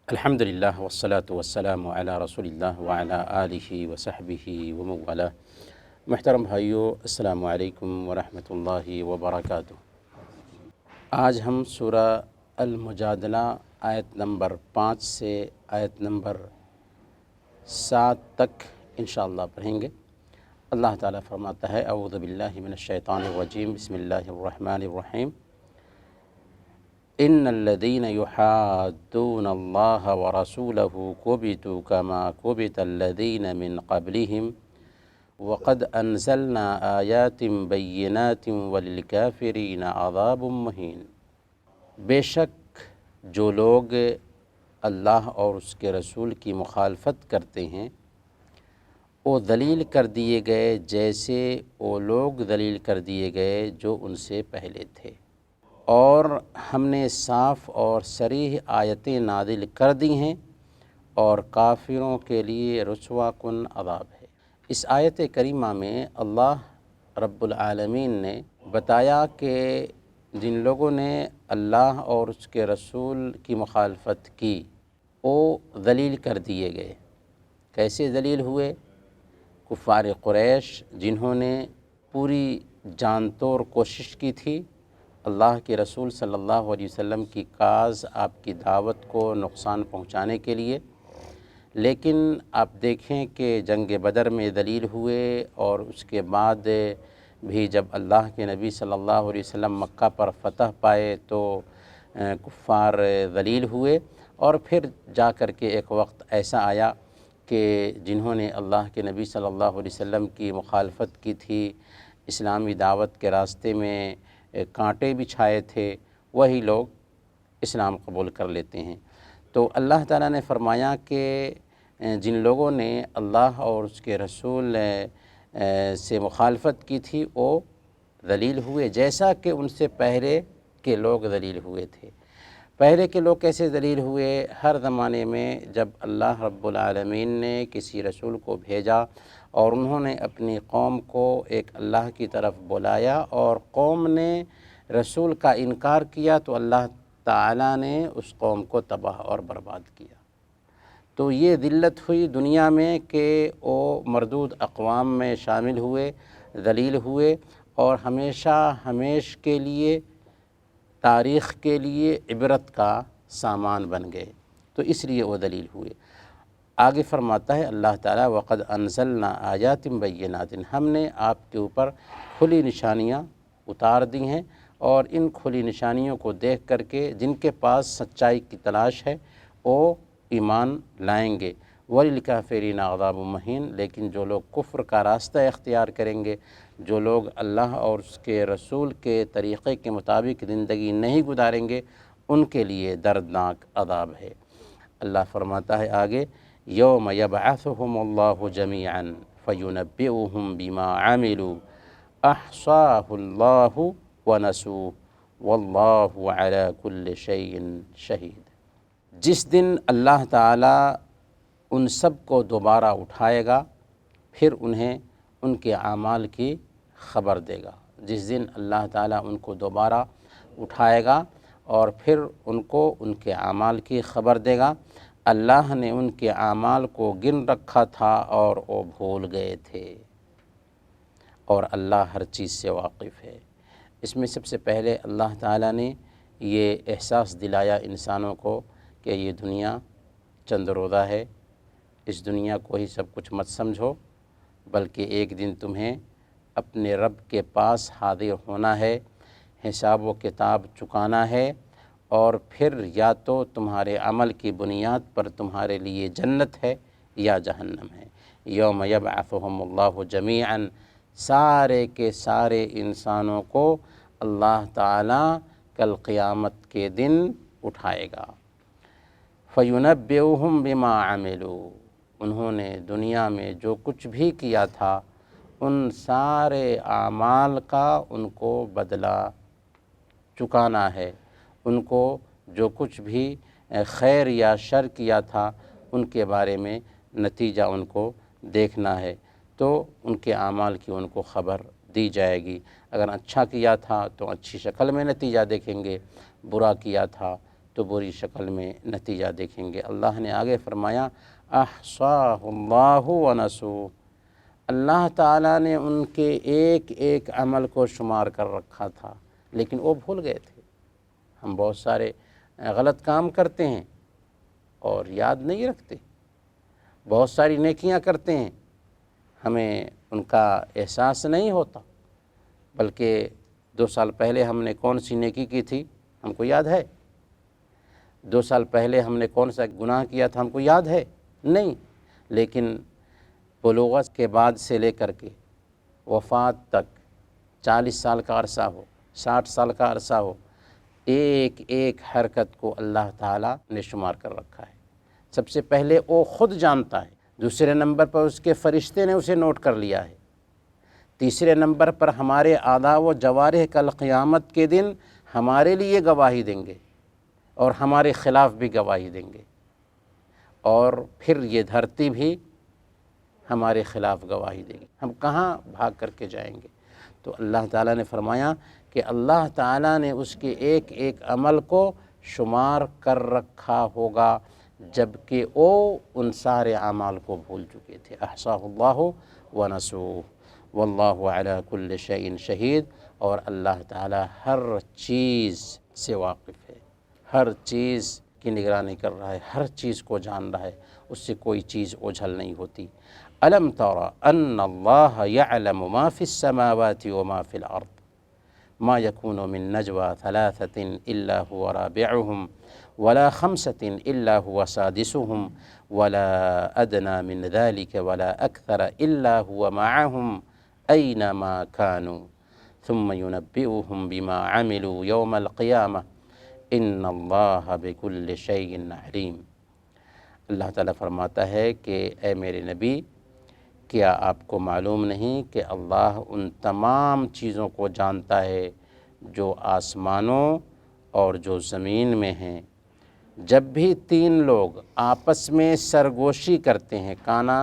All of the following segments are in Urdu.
الحمدللہ والصلاة والسلام علی رسول اللہ وعلی آلہ وصحبہ ومن والہ۔ محترم بھائیو، السلام علیکم ورحمۃ اللہ وبرکاتہ۔ آج ہم سورہ المجادلہ آیت نمبر 5 سے آیت نمبر 7 تک انشاءاللہ پڑھیں گے۔ اللہ تعالیٰ فرماتا ہے: اعوذ باللہ من الشیطان الرجیم، بسم اللہ الرحمن الرحیم۔ ان الذین یحادون اللہ ورسولہ کبتوا کما کبت الذین من قبلہم وقد انزلنا آیات بینات وللکافرین عذاب مہین۔ بے شک جو لوگ اللہ اور اس کے رسول کی مخالفت کرتے ہیں وہ ذلیل کر دیے گئے جیسے وہ لوگ ذلیل کر دیے گئے جو ان سے پہلے تھے، اور ہم نے صاف اور صریح آیتیں نازل کر دی ہیں اور کافروں کے لیے رسوا کن عذاب ہے۔ اس آیت کریمہ میں اللہ رب العالمین نے بتایا کہ جن لوگوں نے اللہ اور اس کے رسول کی مخالفت کی وہ ذلیل کر دیے گئے۔ کیسے ذلیل ہوئے؟ کفار قریش جنہوں نے پوری جان توڑ کوشش کی تھی اللہ کے رسول صلی اللہ علیہ وسلم کی کاز، آپ کی دعوت کو نقصان پہنچانے کے لیے، لیکن آپ دیکھیں کہ جنگ بدر میں ذلیل ہوئے، اور اس کے بعد بھی جب اللہ کے نبی صلی اللہ علیہ وسلم مکہ پر فتح پائے تو کفار ذلیل ہوئے، اور پھر جا کر کے ایک وقت ایسا آیا کہ جنہوں نے اللہ کے نبی صلی اللہ علیہ وسلم کی مخالفت کی تھی، اسلامی دعوت کے راستے میں کانٹے بچھائے تھے، وہی لوگ اسلام قبول کر لیتے ہیں۔ تو اللہ تعالیٰ نے فرمایا کہ جن لوگوں نے اللہ اور اس کے رسول سے مخالفت کی تھی وہ ذلیل ہوئے جیسا کہ ان سے پہلے کے لوگ ذلیل ہوئے تھے۔ پہلے کے لوگ کیسے ذلیل ہوئے؟ ہر زمانے میں جب اللہ رب العالمین نے کسی رسول کو بھیجا اور انہوں نے اپنی قوم کو ایک اللہ کی طرف بلایا اور قوم نے رسول کا انکار کیا تو اللہ تعالیٰ نے اس قوم کو تباہ اور برباد کیا۔ تو یہ ذلت ہوئی دنیا میں کہ وہ مردود اقوام میں شامل ہوئے، ذلیل ہوئے، اور ہمیشہ ہمیش کے لیے تاریخ کے لیے عبرت کا سامان بن گئے، تو اس لیے وہ ذلیل ہوئے۔ آگے فرماتا ہے اللہ تعالیٰ: وقد انزلنا آیات بینات، ہم نے آپ کے اوپر کھلی نشانیاں اتار دی ہیں، اور ان کھلی نشانیوں کو دیکھ کر کے جن کے پاس سچائی کی تلاش ہے وہ ایمان لائیں گے۔ وَلِلْكَافِرِينَ عَذَابٌ مُّهِينٌ، لیکن جو لوگ کفر کا راستہ اختیار کریں گے، جو لوگ اللہ اور اس کے رسول کے طریقے کے مطابق زندگی نہیں گزاریں گے، ان کے لیے دردناک عذاب ہے۔ اللہ فرماتا ہے آگے: یوم یبعثہم اللہ جمیعا فینبئہم بما عملوا احصاہ اللہ ونسوہ واللہ علی کل شیء شہید۔ جس دن اللہ تعالیٰ ان سب کو دوبارہ اٹھائے گا، پھر انہیں ان کے اعمال کی خبر دے گا۔ جس دن اللہ تعالیٰ ان کو دوبارہ اٹھائے گا اور پھر ان کو ان کے اعمال کی خبر دے گا۔ اللہ نے ان کے اعمال کو گن رکھا تھا اور وہ بھول گئے تھے، اور اللہ ہر چیز سے واقف ہے۔ اس میں سب سے پہلے اللہ تعالیٰ نے یہ احساس دلایا انسانوں کو کہ یہ دنیا چند روزہ ہے، اس دنیا کو ہی سب کچھ مت سمجھو، بلکہ ایک دن تمہیں اپنے رب کے پاس حاضر ہونا ہے، حساب و کتاب چکانا ہے، اور پھر یا تو تمہارے عمل کی بنیاد پر تمہارے لیے جنت ہے یا جہنم ہے۔ یوم یبعثہم اللہ جمیعا، سارے کے سارے انسانوں کو اللہ تعالیٰ کل قیامت کے دن اٹھائے گا۔ فینبئہم بما عملوا، انہوں نے دنیا میں جو کچھ بھی کیا تھا ان سارے اعمال کا ان کو بدلہ چکانا ہے، ان کو جو کچھ بھی خیر یا شر کیا تھا ان کے بارے میں نتیجہ ان کو دیکھنا ہے، تو ان کے اعمال کی ان کو خبر دی جائے گی۔ اگر اچھا کیا تھا تو اچھی شکل میں نتیجہ دیکھیں گے، برا کیا تھا تو بری شکل میں نتیجہ دیکھیں گے۔ اللہ نے آگے فرمایا احصاہ اللہ ونسوہ، اللہ تعالیٰ نے ان کے ایک ایک عمل کو شمار کر رکھا تھا لیکن وہ بھول گئے تھے۔ ہم بہت سارے غلط کام کرتے ہیں اور یاد نہیں رکھتے، بہت ساری نیکیاں کرتے ہیں، ہمیں ان کا احساس نہیں ہوتا، بلکہ 2 سال پہلے ہم نے کون سی نیکی کی تھی ہم کو یاد ہے؟ 2 سال پہلے ہم نے کون سا گناہ کیا تھا ہم کو یاد ہے؟ نہیں۔ لیکن بلوغت کے بعد سے لے کر کے وفات تک 40 سال کا عرصہ ہو، 60 سال کا عرصہ ہو، ایک ایک حرکت کو اللہ تعالیٰ نے شمار کر رکھا ہے۔ سب سے پہلے وہ خود جانتا ہے، دوسرے نمبر پر اس کے فرشتے نے اسے نوٹ کر لیا ہے، تیسرے نمبر پر ہمارے اعضاء و جوارح کل قیامت کے دن ہمارے لیے گواہی دیں گے اور ہمارے خلاف بھی گواہی دیں گے، اور پھر یہ دھرتی بھی ہمارے خلاف گواہی دے گی۔ ہم کہاں بھاگ کر کے جائیں گے؟ تو اللہ تعالیٰ نے فرمایا کہ اللہ تعالیٰ نے اس کے ایک ایک عمل کو شمار کر رکھا ہوگا جبکہ وہ ان سارے اعمال کو بھول چکے تھے۔ احصاہ اللہ ونسوہ واللہ علی کل شیء شہید، اور اللہ تعالیٰ ہر چیز سے واقف ہے، ہر چیز کی نگرانی کر رہا ہے، ہر چیز کو جان رہا ہے، اس سے کوئی چیز اوجھل نہیں ہوتی۔ الم تر ان اللہ یعلم ما فی السماوات وما فی الارض ما یکون من نجوى ثلاثة الا هو رابعهم ولا خمسة الا هو سادسهم ولا ادنى من ذلك ولا اکثر الا هو معهم اینما كانوا ثم ينبئهم بما عملوا يوم القيامة ان اللہ بكل شيء علیم۔ اللہ تعالیٰ فرماتا ہے کہ اے میرے نبی، کیا آپ کو معلوم نہیں کہ اللہ ان تمام چیزوں کو جانتا ہے جو آسمانوں اور جو زمین میں ہیں؟ جب بھی 3 لوگ آپس میں سرگوشی کرتے ہیں، کانا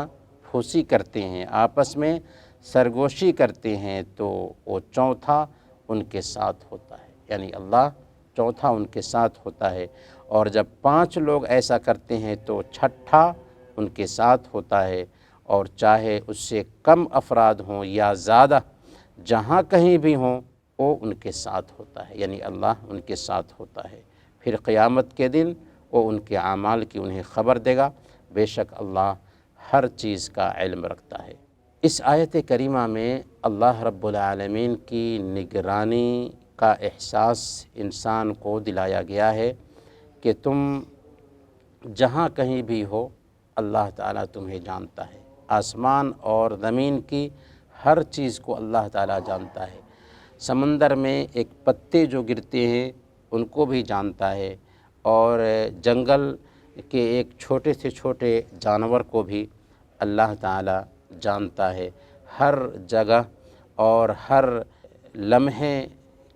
پھوسی کرتے ہیں، آپس میں سرگوشی کرتے ہیں، تو وہ چوتھا ان کے ساتھ ہوتا ہے، یعنی اللہ چوتھا ان کے ساتھ ہوتا ہے، اور جب 5 لوگ ایسا کرتے ہیں تو چھٹا ان کے ساتھ ہوتا ہے، اور چاہے اس سے کم افراد ہوں یا زیادہ، جہاں کہیں بھی ہوں وہ ان کے ساتھ ہوتا ہے، یعنی اللہ ان کے ساتھ ہوتا ہے۔ پھر قیامت کے دن وہ ان کے اعمال کی انہیں خبر دے گا، بے شک اللہ ہر چیز کا علم رکھتا ہے۔ اس آیت کریمہ میں اللہ رب العالمین کی نگرانی کا احساس انسان کو دلایا گیا ہے کہ تم جہاں کہیں بھی ہو اللہ تعالیٰ تمہیں جانتا ہے، آسمان اور زمین کی ہر چیز کو اللہ تعالیٰ جانتا ہے، سمندر میں ایک پتے جو گرتے ہیں ان کو بھی جانتا ہے، اور جنگل کے ایک چھوٹے سے چھوٹے جانور کو بھی اللہ تعالیٰ جانتا ہے، ہر جگہ اور ہر لمحے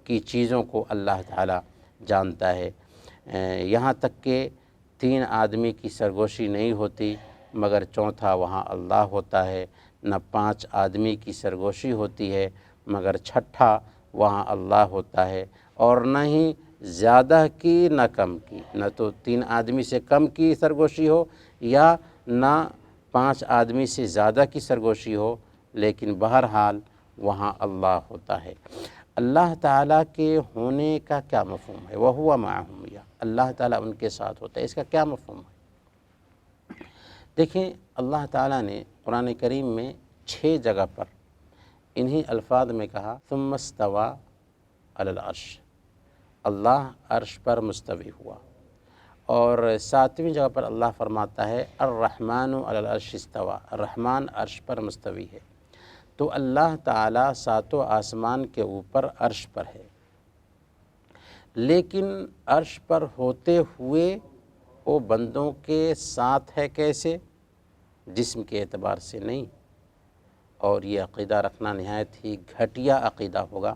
کی چیزوں کو اللہ تعالیٰ جانتا ہے۔ یہاں تک کہ 3 آدمی کی سرگوشی نہیں ہوتی مگر چوتھا وہاں اللہ ہوتا ہے، نہ 5 آدمی کی سرگوشی ہوتی ہے مگر چھٹا وہاں اللہ ہوتا ہے، اور نہ ہی زیادہ کی نہ کم کی، نہ تو 3 آدمی سے کم کی سرگوشی ہو یا نہ 5 آدمی سے زیادہ کی سرگوشی ہو، لیکن بہرحال وہاں اللہ ہوتا ہے۔ اللہ تعالیٰ کے ہونے کا کیا مفہوم ہے؟ وَهُوَ مَعَهُمْ، یا اللہ تعالیٰ ان کے ساتھ ہوتا ہے، اس کا کیا مفہوم ہے؟ دیکھیں اللہ تعالیٰ نے قرآن کریم میں 6 جگہ پر انہی الفاظ میں کہا ثم استوى علی العرش، اللہ عرش پر مستوی ہوا، اور 7ویں جگہ پر اللہ فرماتا ہے الرحمن علی العرش استوى، الرحمن عرش پر مستوی ہے۔ تو اللہ تعالیٰ 7 آسمان کے اوپر عرش پر ہے، لیکن عرش پر ہوتے ہوئے وہ بندوں کے ساتھ ہے کیسے؟ جسم کے اعتبار سے نہیں، اور یہ عقیدہ رکھنا نہایت ہی گھٹیا عقیدہ ہوگا،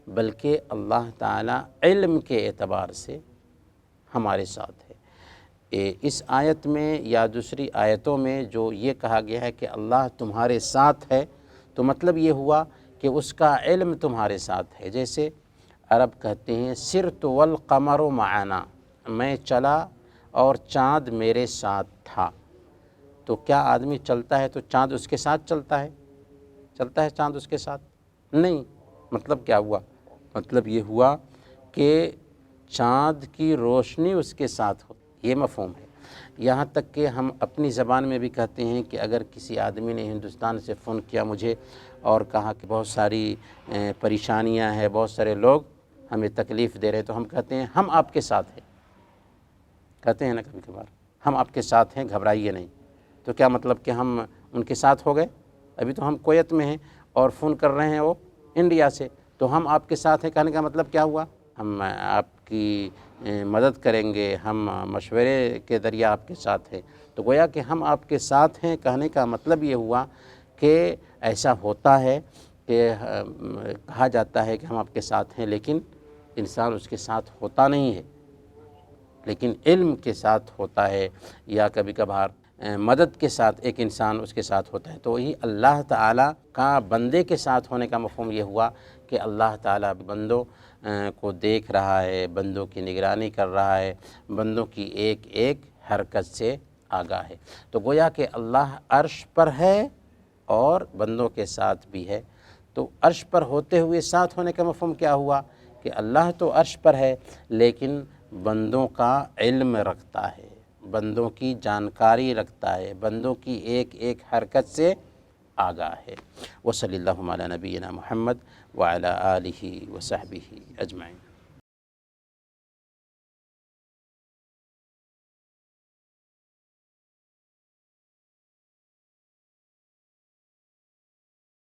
بلکہ اللہ تعالیٰ علم کے اعتبار سے ہمارے ساتھ ہے۔ اس آیت میں یا دوسری آیتوں میں جو یہ کہا گیا ہے کہ اللہ تمہارے ساتھ ہے، تو مطلب یہ ہوا کہ اس کا علم تمہارے ساتھ ہے۔ جیسے عرب کہتے ہیں سرت والقمر معنا، میں چلا اور چاند میرے ساتھ تھا۔ تو کیا آدمی چلتا ہے تو چاند اس کے ساتھ چلتا ہے؟ چلتا ہے چاند اس کے ساتھ؟ نہیں۔ مطلب کیا ہوا؟ مطلب یہ ہوا کہ چاند کی روشنی اس کے ساتھ ہو، یہ مفہوم ہے۔ یہاں تک کہ ہم اپنی زبان میں بھی کہتے ہیں کہ اگر کسی آدمی نے ہندوستان سے فون کیا مجھے اور کہا کہ بہت ساری پریشانیاں ہیں، بہت سارے لوگ ہمیں تکلیف دے رہے، تو ہم کہتے ہیں ہم آپ کے ساتھ ہیں، کہتے ہیں نا کبھی کبھار، ہم آپ کے ساتھ ہیں، گھبرائیے نہیں۔ تو کیا مطلب کہ ہم ان کے ساتھ ہو گئے؟ ابھی تو ہم کویت میں ہیں اور فون کر رہے ہیں وہ انڈیا سے، تو ہم آپ کے ساتھ ہیں کہنے کا مطلب کیا ہوا؟ ہم آپ کی مدد کریں گے، ہم مشورے کے ذریعہ آپ کے ساتھ ہیں۔ تو گویا کہ ہم آپ کے ساتھ ہیں کہنے کا مطلب یہ ہوا کہ ایسا ہوتا ہے کہ کہا جاتا ہے کہ ہم آپ کے ساتھ ہیں، لیکن انسان اس کے ساتھ ہوتا نہیں ہے، لیکن علم کے ساتھ ہوتا ہے، یا کبھی کبھار مدد کے ساتھ ایک انسان اس کے ساتھ ہوتا ہے۔ تو یہی اللہ تعالیٰ کا بندے کے ساتھ ہونے کا مفہوم یہ ہوا کہ اللہ تعالیٰ بندوں کو دیکھ رہا ہے، بندوں کی نگرانی کر رہا ہے، بندوں کی ایک ایک حرکت سے آگاہ ہے۔ تو گویا کہ اللہ عرش پر ہے اور بندوں کے ساتھ بھی ہے۔ تو عرش پر ہوتے ہوئے ساتھ ہونے کا مفہوم کیا ہوا؟ کہ اللہ تو عرش پر ہے لیکن بندوں کا علم رکھتا ہے، بندوں کی جانکاری رکھتا ہے، بندوں کی ایک ایک حرکت سے آگاہ ہے۔ وصلی اللہ علی نبینا محمد وعلی آلہ وصحبہ اجمعین۔